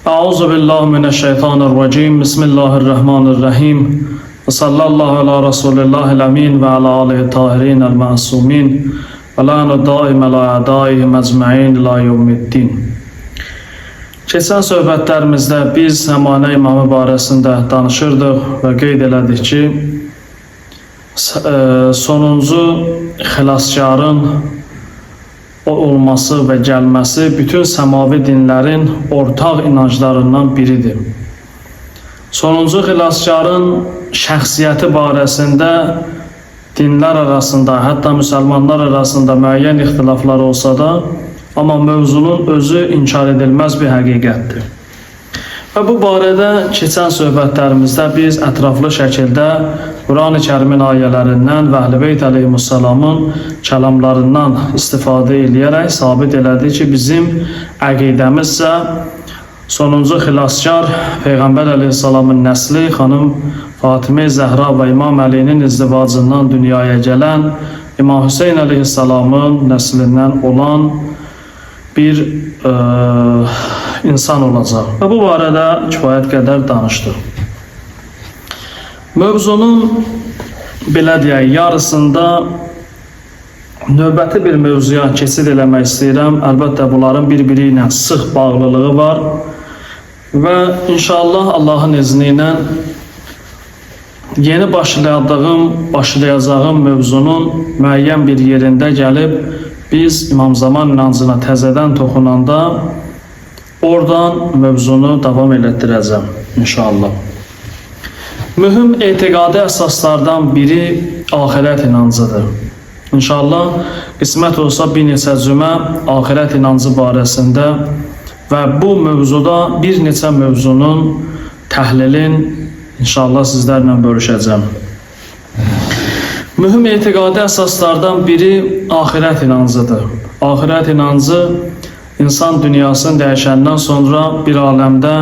Euzu billahi mineşşeytanirracim. Bismillahirrahmanirrahim. Ve sallallahu ala Resulillahil amin ve ala alihi tahirinel masumin. Ve la'nu daim ala adaihim ecmaîn ila yevmiddin. Keçən söhbətlərimizdə biz Həmanə imamı barəsində danışırdıq və qeyd elədik ki, sonuncu xilaskarın olması və gəlməsi bütün səmavi dinlərin ortaq inanclarından biridir. Sonuncu xilaskarın şəxsiyyəti barəsində dinlər arasında, hətta müsəlmanlar arasında müəyyən ixtilaflar olsa da, amma mövzunun özü inkar edilməz bir həqiqətdir. Və bu barədə keçən söhbətlərimizdə biz ətraflı şəkildə Quran-ı Kərimin ayələrindən və Əhl-i Beyt əleyhissalamın kəlamlarından istifadə edərək sabit elədik ki, bizim əqidəmizsə sonuncu xilaskar Peyğəmbər əleyhissalamın nəsli xanım Fatimə Zəhra və İmam Əlinin izdivacından dünyaya gələn İmam Hüseyn əleyhissalamın nəslindən olan bir insan olacaq. Və bu barədə kifayət qədər danışdıq. Mövzunun belə deyək, yarısında növbəti bir mövzuya keçid eləmək istəyirəm. Əlbəttə bunların bir-biri ilə sıx bağlılığı var və inşallah Allahın izni ilə yeni başlayacağım mövzunun müəyyən bir yerində gəlib biz İmam Zaman inancına təzədən toxunanda oradan mövzunu davam elətdirəcəm inşallah. Mühüm etiqadi əsaslardan biri axirət inancıdır. İnşallah qismət olsa bir neçə cümə axirət inancı barəsində və bu mövzuda bir neçə mövzunun təhlilin inşallah sizlərlə bölüşəcəm. Mühüm etiqadi əsaslardan biri axirət inancıdır. Axirət inancı insan dünyasını dəyişəndən sonra bir aləmdə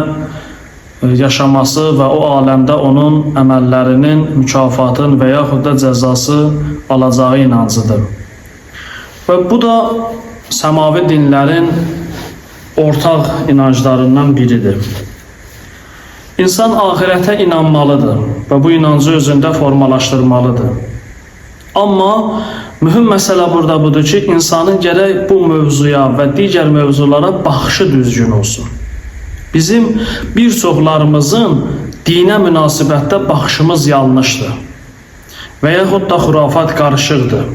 yaşaması və o aləmdə onun əməllərinin mükafatın və yaxud da cəzası alacağı inancıdır. Və bu da səmavi dinlərin ortaq inanclarından biridir. İnsan axirətə inanmalıdır və bu inancı özündə formalaşdırmalıdır. Amma mühüm məsələ burada budur ki, insanın gərək bu mövzuya və digər mövzulara baxışı düzgün olsun. Bizim bir çoxlarımızın dinə münasibətdə baxışımız yanlışdır və yaxud da xurafat qarışıqdır.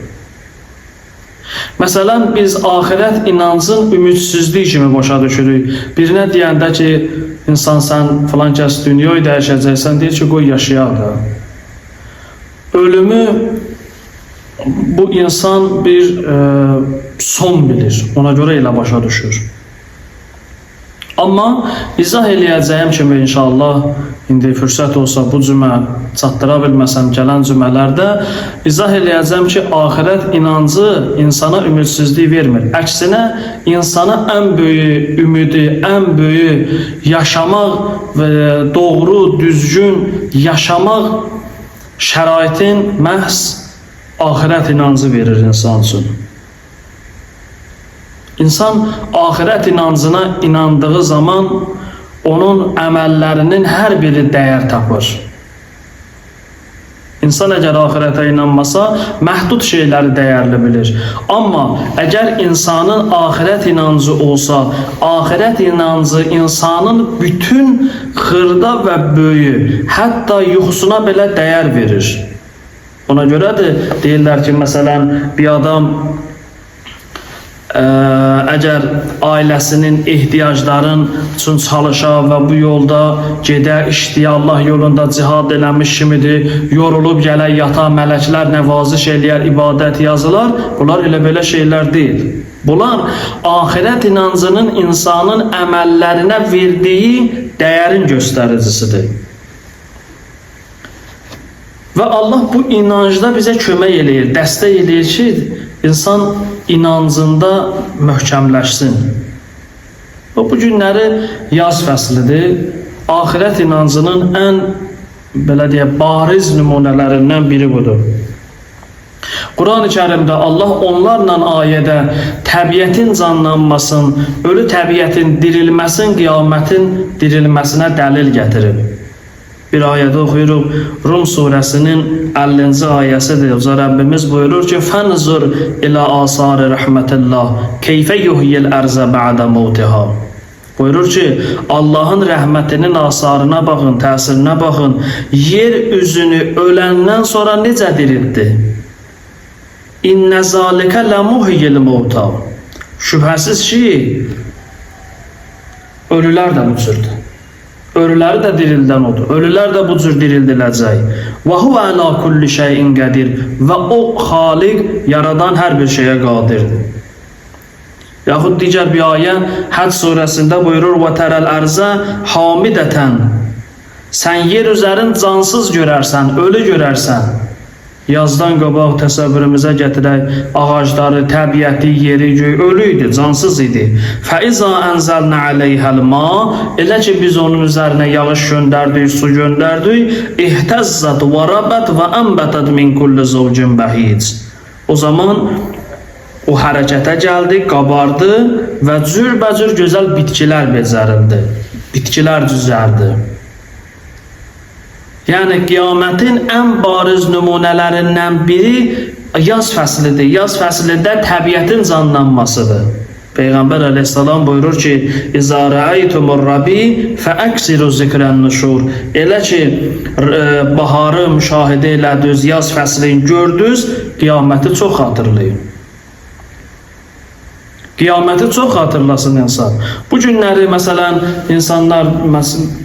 Məsələn, biz axirət inancın ümidsizlik kimi başa düşürük. Birinə deyəndə ki, insan sən filan kəs dünyayı dəyişəcəksən, deyir ki, qoy yaşayaq da. Ölümü bu insan bir son bilir, ona görə elə başa düşür. Amma izah eləyəcəyim kimi inşallah indi fürsət olsa bu cümə çatdıra bilməsəm gələn cümələrdə izah eləyəcəm ki, axirət inancı insana ümidsizlik vermir. Əksinə insana ən böyük ümidi, ən böyük yaşamaq və doğru, düzgün yaşamaq şəraitin məhz axirət inancı verir insan üçün. İnsan axirət inancına inandığı zaman onun əməllərinin hər biri dəyər tapır. İnsan əgər axirətə inanmasa, məhdud şeyləri dəyərli bilir. Amma əgər insanın axirət inancı olsa, axirət inancı insanın bütün xırda və böyü, hətta yuxusuna belə dəyər verir. Ona görədir, deyirlər ki, məsələn, bir adam əgər ailəsinin ehtiyacların üçün çalışa və bu yolda gedə, işləyə, Allah yolunda cihad eləmiş kimidir, yorulub gələ, yata, mələklər nəvaziş eləyər, ibadət yazılar, bunlar elə belə şeylər deyil. Bunlar axirət inancının insanın əməllərinə verdiyi dəyərin göstəricisidir. Və Allah bu inancda bizə kömək eləyir, dəstək eləyir ki, insan inancında möhkəmləşsin. Və bu günləri yaz fəslidir. Axirət inancının ən belə deyək, bariz nümunələrindən biri budur. Quran-ı Kərimdə Allah onlarla ayədə təbiətin canlanmasın, ölü təbiətin dirilməsin, qiyamətin dirilməsinə dəlil gətirib. Bir ayədə oxuyuruq, Rum surəsinin 50-ci ayəsidir. O Rəbbimiz buyurur ki, "Fənzur ilə asari rəhmətillah, keyfə yuhyil ərzə bə'də mevtiha." Buyurur ki, Allahın rəhmətinin asarına baxın, təsirinə baxın. Yer üzünü öləndən sonra necə diriltdi? İnnə zalikə ləmuhyil mevta. Şübhəsiz ki, ölülər də bu cürdür. Ölüləri də dirildən odur. Ölülər də bu cür dirildiləcək. Və huvə alə kulli şeyin qədir. Və o xaliq, yaradan hər bir şeyə qadirdir. Yaxud digər bir ayə Həc surəsində buyurur: "Və tərəl ərzə hamidətən." Sən yer üzərin cansız görərsən, ölü görərsən. Yazdan qabaq təsəvvürümüzə gətirək, ağacları, təbiəti, yeri, göy ölü idi, cansız idi. Fəizə ənzəlnə aleyhəl ma, elə ki biz onun üzərinə yağış göndərdik, su göndərdik, ihtəzzət və rabət və ənbətət min kulli zovcin bəhic. O zaman o hərəkətə gəldi, qabardı və cürbəcür gözəl bitkilər bezərildi, bitkilər düzəldi. Yəni qiyamətin ən bariz nümunələrindən biri yaz fəslidir. Yaz fəslində təbiətin canlanmasıdır. Peyğəmbər əleyhissalam buyurur ki, "İzə rəaytumur rabi fəəksiru zikrən nuşur." Elə ki baharı müşahidə elədiniz, yaz fəslini gördünüz, qiyaməti çox xatırlayın. Qiyaməti çox xatırlasın insan. Bu günləri məsələn insanlar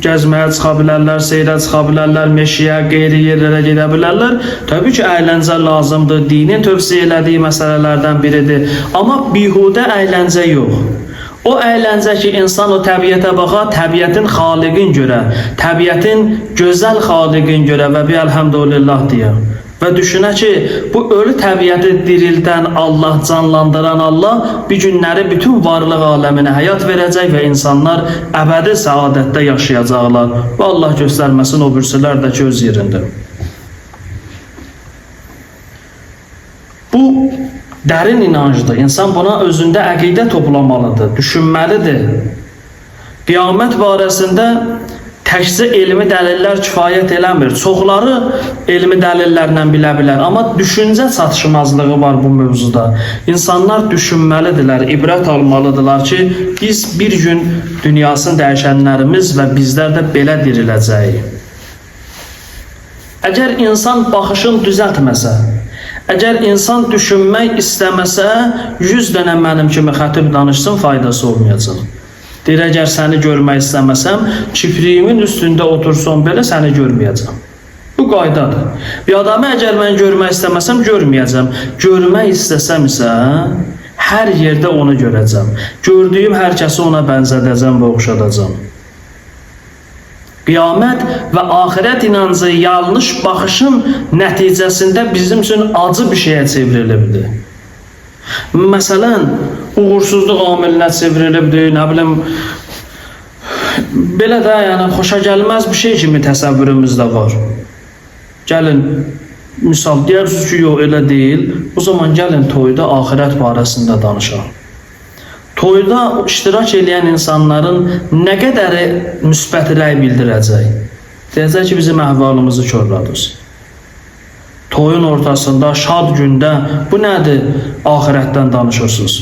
gəzməyə çıxa bilərlər, seyrə çıxa bilərlər, meşəyə, qeyri yerlərə gedə bilərlər. Təbii ki, əyləncə lazımdır, dinin tövsiyə elədiyi məsələlərdən biridir. Amma bihudə əyləncə yox. O əyləncə ki, insan o təbiətə baxa, təbiətin xaliqin görə, təbiətin gözəl xaliqin görə və bir əlhəmdülillah deyə. Və düşünə ki, bu ölü təbiəti dirildən Allah, canlandıran Allah bir günləri bütün varlıq aləminə həyat verəcək və insanlar əbədi səadətdə yaşayacaqlar. Və Allah göstərməsin, o birisilər də ki öz yerində. Bu dərin inancdır. İnsan buna özündə əqidə toplamalıdır, düşünməlidir. Qiyamət barəsində təkcə elmi dəlillər kifayət eləmir. Çoxları elmi dəlillərlə bilə bilər, amma düşüncə çatışmazlığı var bu mövzuda. İnsanlar düşünməlidirlər, ibrət almalıdırlar ki, biz bir gün dünyasını dəyişənlərimiz və bizlər də belə diriləcəyik. Əgər insan baxışını düzəltməsə, əgər insan düşünmək istəməsə, 100 dənə mənim kimi xətib danışsın, faydası olmayacaq. Deyir, əgər səni görmək istəməsəm, kipriyimin üstündə otursun belə səni görməyəcəm. Bu qaydadır. Bir adamı əgər mən görmək istəməsəm, görməyəcəm. Görmək istəsəm isə, hər yerdə onu görəcəm. Gördüyüm hər kəsi ona bənzədəcəm və oxşadacam. Qiyamət və axirət inancı yanlış baxışın nəticəsində bizim üçün acı bir şeyə çevrilibdir. Məsələn, uğursuzluq amilinə çevrilibdir, nə bilim, belə də yəni xoşa gəlməz bir şey kimi təsəvvürümüzdə var. Gəlin, misal deyirsiniz ki, yox elə deyil, o zaman gəlin toyda axirət barəsində danışaq. Toyda iştirak edən insanların nə qədəri müsbət rəy bildirəcək? Deyəcək ki, bizim əhvalımızı körladınız. Toyun ortasında, şad gündə bu nədir? Axirətdən danışırsınız.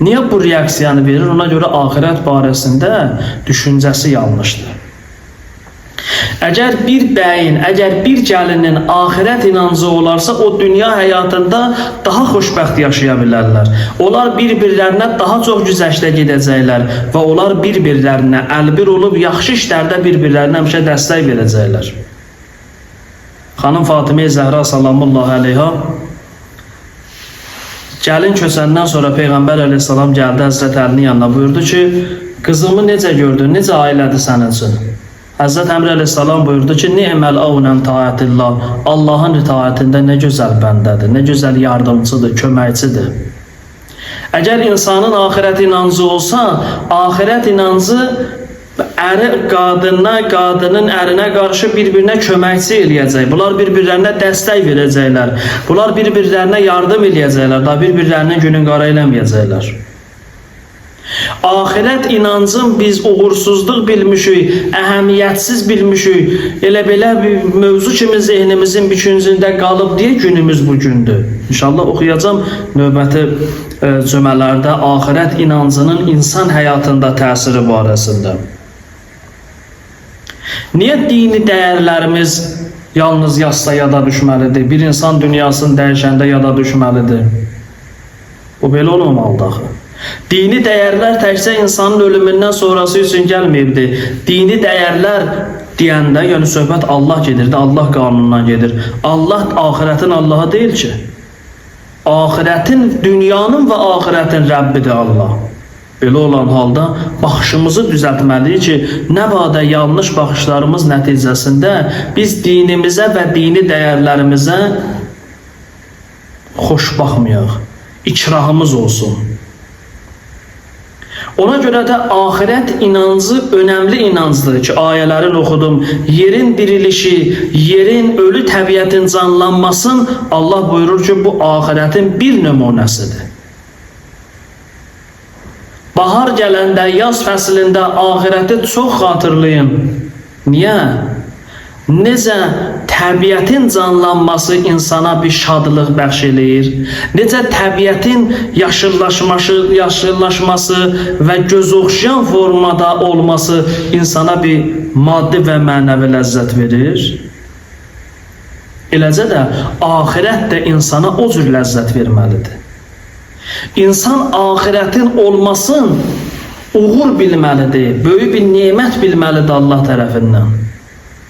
Niyə bu reaksiyanı verir? Ona görə axirət barəsində düşüncəsi yanlışdır. Əgər bir bəyin, əgər bir gəlinin axirət inancı olarsa, o dünya həyatında daha xoşbəxt yaşaya bilərlər. Onlar bir-birlərinə daha çox güzəştə gedəcəklər və onlar bir-birlərinə əlbir olub yaxşı işlərdə bir-birlərinə həmişə dəstək verəcəklər. Xanım Fatimə Zəhra sallallahu aleyha gəlin köçəndən sonra Peyğəmbər əleyhissalam gəldi Həzrət Əlinin yanına, buyurdu ki, qızımı necə gördün, necə ailədir sənin üçün? Həzrət Əmr əleyhissalam buyurdu ki, ni'məl avnən taətillah, Allahın itaətində nə gözəl bəndədir, nə gözəl yardımcıdır, köməkçidir. Əgər insanın axirət inancı olsa, axirət inancı Əri qadına, qadının ərinə qarşı bir-birinə köməkçi eləyəcək. Bunlar bir-birlərinə dəstək verəcəklər. Bunlar bir-birlərinə yardım eləyəcəklər. Da bir-birlərinin günün qara eləməyəcəklər. Ahirət inancın biz uğursuzluq bilmişik, əhəmiyyətsiz bilmişik. Elə belə bir mövzu kimi zehnimizin bütüncündə qalıb deyə günümüz bu gündür. İnşallah oxuyacağım növbəti cümələrdə ahirət inancının insan həyatında təsiri barəsində. Niyə dini dəyərlərimiz yalnız yasda yada düşməlidir? Bir insan dünyasını dəyişəndə yada düşməlidir. Bu belə olmamalıdır axı. Dini dəyərlər təkcə insanın ölümündən sonrası üçün gəlməyibdir. Dini dəyərlər deyəndə, yəni söhbət Allah gedirdi, Allah qanunundan gedir. Allah ahirətin Allahı deyil ki. Ahirətin, dünyanın və ahirətin Rəbbidir Allah. Belə olan halda baxışımızı düzəltməliyik ki, nə badə yanlış baxışlarımız nəticəsində biz dinimizə və dini dəyərlərimizə xoş baxmayaq. İkrahımız olsun. Ona görə də ahirət inancı önəmli inancdır ki, ayələrin oxudum. Yerin dirilişi, yerin ölü təbiətin canlanmasın, Allah buyurur ki, bu ahirətin bir nümunəsidir. Bahar gələndə, yaz fəslində ahirəti çox xatırlayın. Niyə? Necə təbiətin canlanması insana bir şadlıq bəxş eləyir, necə təbiətin yaşıllaşması və göz oxşayan formada olması insana bir maddi və mənəvi ləzzət verir. Eləcə də ahirət də insana o cür ləzzət verməlidir. İnsan ahirətin olmasın, uğur bilməlidir, böyük bir nemət bilməlidir Allah tərəfindən.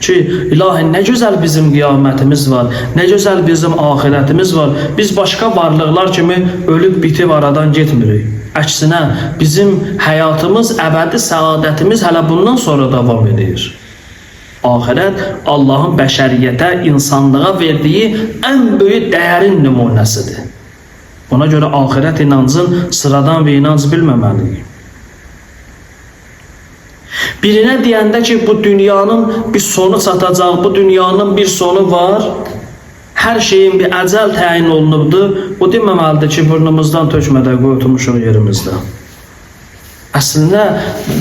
Ki, ilahi nə gözəl bizim qiyamətimiz var, nə gözəl bizim ahirətimiz var. Biz başqa varlıqlar kimi ölüb bitib aradan getmirik. Əksinə, bizim həyatımız, əbədi səadətimiz hələ bundan sonra davam edir. Ahirət Allahın bəşəriyyətə, insanlığa verdiyi ən böyük dəyərin nümunəsidir. Ona görə ahirət inancın sıradan bir inanc bilməməliyik. Birine deyəndə ki, bu dünyanın bir sonu çatacaq, bu dünyanın bir sonu var, hər şeyin bir əcəl təyin olunubdur, bu deməməlidir ki, burnumuzdan tökmədə qoyulmuşuq yerimizdə. Əslində,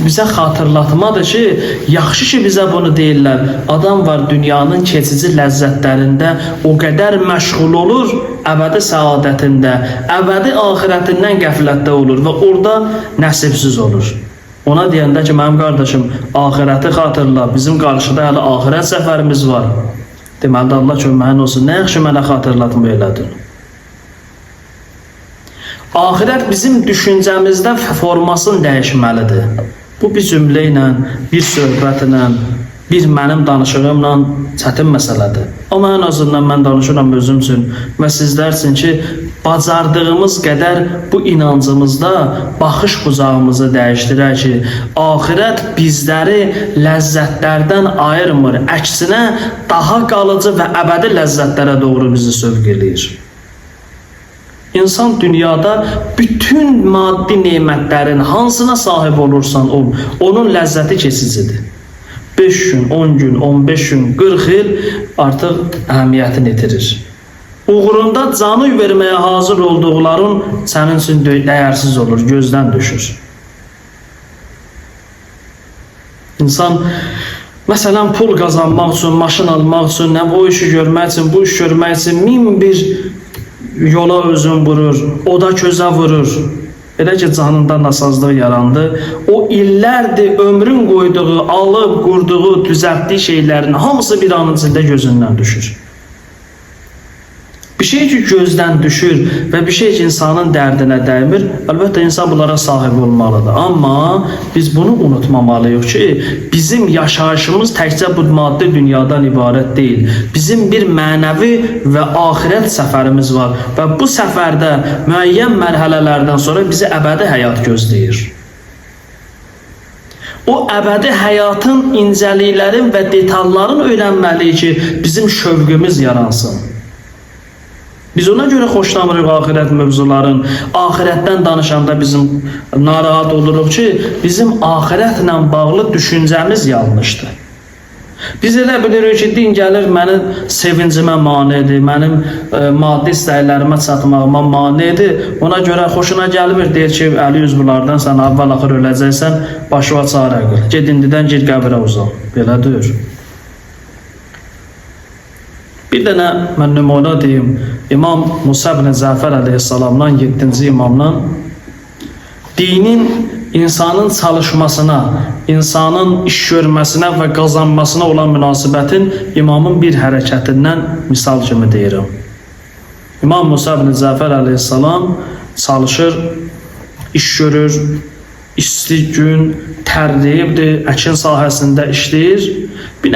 bizə xatırlatmadır ki, yaxşı ki, bizə bunu deyirlər. Adam var dünyanın keçici ləzzətlərində o qədər məşğul olur, əbədi səadətində, əbədi ahirətindən qəflətdə olur və orada nəsibsiz olur. Ona deyəndə ki, mənim qardaşım, ahirəti xatırla, bizim qarşıda hələ ahirət səfərimiz var. Deməli də Allah köməyin olsun, nə yaxşı mənə xatırlatma elədir. Ahirət bizim düşüncəmizdə formasını dəyişməlidir. Bu bir cümlə ilə, bir söhbətlə, bir mənim danışığımla çətin məsələdir. Amma ən azından mən danışıram özüm üçün və sizlər üçün ki, bacardığımız qədər bu inancımızda baxış bucağımızı dəyişdirək ki, ahirət bizləri ləzzətlərdən ayırmır, əksinə daha qalıcı və əbədi ləzzətlərə doğru bizi sövq eləyir. İnsan dünyada bütün maddi nemətlərin hansına sahib olursan ol, onun ləzzəti keçicidir. 5 gün, 10 gün, 15 gün, 40 il artıq əhəmiyyətini itirir. Uğrunda canı verməyə hazır olduqların sənin üçün dəyərsiz olur, gözdən düşür. İnsan, məsələn, pul qazanmaq üçün, maşın almaq üçün, o işi görmək üçün, bu iş görmək üçün min bir yola özün vurur, o da közə vurur. Elə ki, canında nasazlıq yarandı. O illərdir ömrün qoyduğu, alıb, qurduğu, düzəltdiyi şeylərin hamısı bir anın içində gözündən düşür. Bir şey ki gözdən düşür və bir şey ki insanın dərdinə dəymir, əlbəttə insan bunlara sahib olmalıdır. Amma biz bunu unutmamalıyıq ki, bizim yaşayışımız təkcə bu maddi dünyadan ibarət deyil. Bizim bir mənəvi və ahirət səfərimiz var və bu səfərdə müəyyən mərhələlərdən sonra bizi əbədi həyat gözləyir. O əbədi həyatın incəliklərin və detalların öyrənməliyik ki, bizim şövqümüz yaransın. Biz ona görə xoşlamırıq axirət mövzuların. Axirətdən danışanda bizim narahat oluruq ki, bizim axirətlə bağlı düşüncəmiz yanlışdır. Biz elə bilirik ki, din gəlir mənim sevincimə manidir, mənim maddi istəklərimə çatmağıma manidir. Ona görə xoşuna gəlmir, deyir ki, əli yüz bunlardan sən avval axır öləcəksən, başına çarə qıl. Ged indidən gir qəbrə uzaq. Belədir. Bir dənə mən nümunə deyim, İmam Musa ibn Cəfər əleyhissalamdan 7-ci imamdan dinin insanın çalışmasına, insanın iş görməsinə və qazanmasına olan münasibətin imamın bir hərəkətindən misal kimi deyirəm. İmam Musa ibn Cəfər əleyhissalam çalışır, iş görür, isti gün, tərləyibdir, əkin sahəsində işləyir. Bir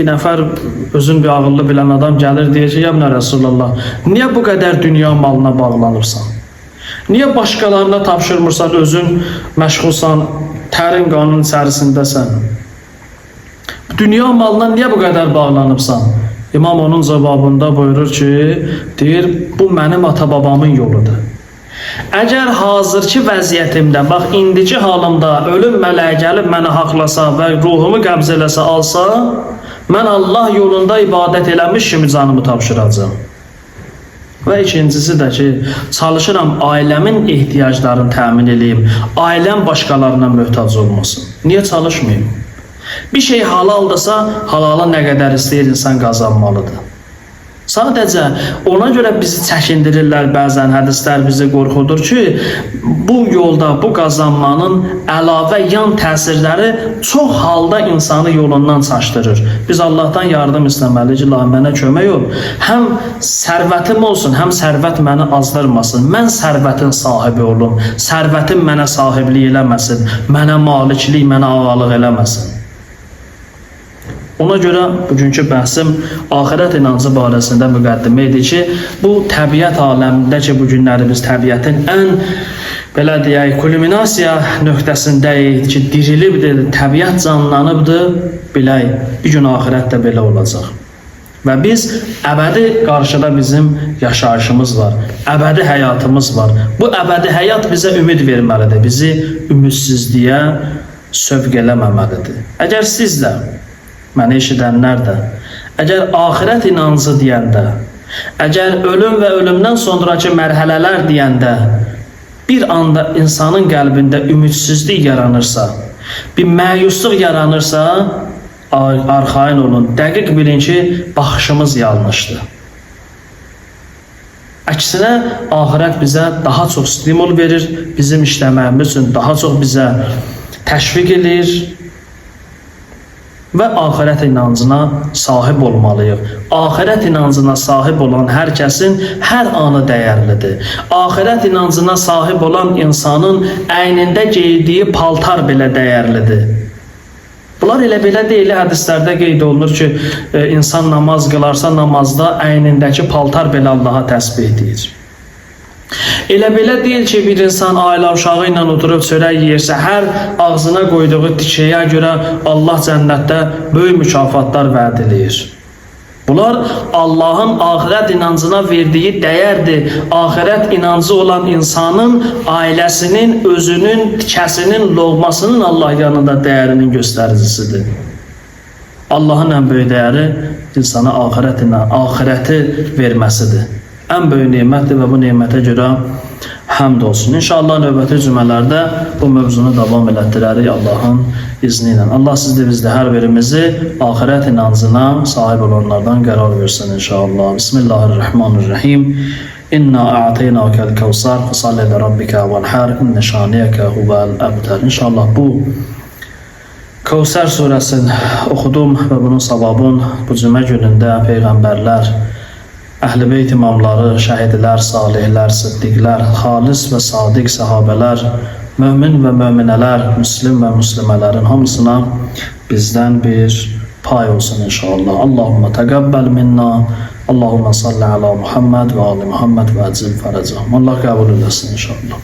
nəfər özün bir ağıllı bilən adam gəlir, deyir ki, ya Resulallah, niyə bu qədər dünya malına bağlanırsan? Niyə başqalarına tapşırmırsan, özün məşğulsan, tərin qanun içərisindəsən? Dünya malına niyə bu qədər bağlanıbsan? İmam onun cavabında buyurur ki, deyir, bu mənim ata-babamın yoludur. Əgər hazırki vəziyyətimdə, bax, indiki halımda ölüm mələyi gəlib məni haqlasa və ruhumu qəbz eləsə, alsa, mən Allah yolunda ibadət eləmiş kimi canımı tapşıracağım. Və ikincisi də ki, çalışıram ailəmin ehtiyaclarını təmin edeyim, ailəm başqalarına möhtac olmasın. Niyə çalışmayayım? Bir şey halaldırsa, halala nə qədər istəyir insan qazanmalıdır. Sadəcə ona görə bizi çəkindirirlər, bəzən hədislər bizi qorxudur ki, bu yolda, bu qazanmanın əlavə yan təsirləri çox halda insanı yolundan çaşdırır. Biz Allahdan yardım istəməliyik ki, mənə kömək ol. Həm sərvətim olsun, həm sərvət məni azdırmasın. Mən sərvətin sahibi olum, sərvətim mənə sahiblik eləməsin, mənə maliklik, mənə ağalıq eləməsin. Ona görə bugünkü bəhsim axirət inancı barəsində müqəddimə edir ki, bu təbiət aləmində ki, bu günləri biz təbiətin ən, belə deyək, kulminasiya nöqtəsindəyik ki, dirilibdir, təbiət canlanıbdır, bilək, bir gün axirət də belə olacaq. Və biz əbədi qarşıda bizim yaşayışımız var, əbədi həyatımız var. Bu əbədi həyat bizə ümid verməlidir, bizi ümidsizliyə sövq eləməməlidir. Əgər siz də, məni eşidənlər də, əgər axirət inancı deyəndə, əgər ölüm və ölümdən sonraki mərhələlər deyəndə bir anda insanın qəlbində ümidsizlik yaranırsa, bir məyusluq yaranırsa, arxayın olun, dəqiq bilin ki, baxışımız yanlışdır. Əksinə, axirət bizə daha çox stimul verir, bizim işləməyimiz üçün daha çox bizə təşviq edir və axirət inancına sahib olmalıyıq. Axirət inancına sahib olan hər kəsin hər anı dəyərlidir. Axirət inancına sahib olan insanın əynində geydiyi paltar belə dəyərlidir. Bunlar elə belə deyil, hədislərdə qeyd olunur ki, insan namaz qılarsa namazda əynindəki paltar belə Allaha təsbih edir. Elə belə deyil ki, bir insan ailə uşağı ilə oturub çörək yeyirsə, hər ağzına qoyduğu tikəyə görə Allah cənnətdə böyük mükafatlar vəd edir. Bunlar Allahın axirət inancına verdiyi dəyərdir. Axirət inancı olan insanın, ailəsinin, özünün, tikəsinin, loğmasının Allah yanında dəyərinin göstəricisidir. Allahın ən böyük dəyəri insana axirəti verməsidir. Ən böyük nemətdir və bu nemətə görə həmd olsun. İnşallah növbəti cümələrdə bu mövzunu davam elətdirərik Allahın izni ilə. Allah sizdə bizdə hər birimizi axirət inancına sahib olanlardan qərar versin inşallah. Bismillahirrahmanirrahim. İnna a'teynakal kevsar fasalli li rabbika venhar inne şaniyeke huvel ebter. İnşallah bu Kevser suresini okudum ve bunun savabın bu cümə günündə peyğəmbərlər, Əhl-i Beyt imamları, şəhidlər, salihlər, siddiqlər, xalis və sadiq sahabələr, mömin və möminələr, müslim və müslimələrin hamısına bizdən bir pay olsun inşallah. Allahumma təqəbbəl minna, Allahumma salli ala Muhammed və ali Muhammed və əcil fərəcəm. Allah qəbul edəsin inşallah.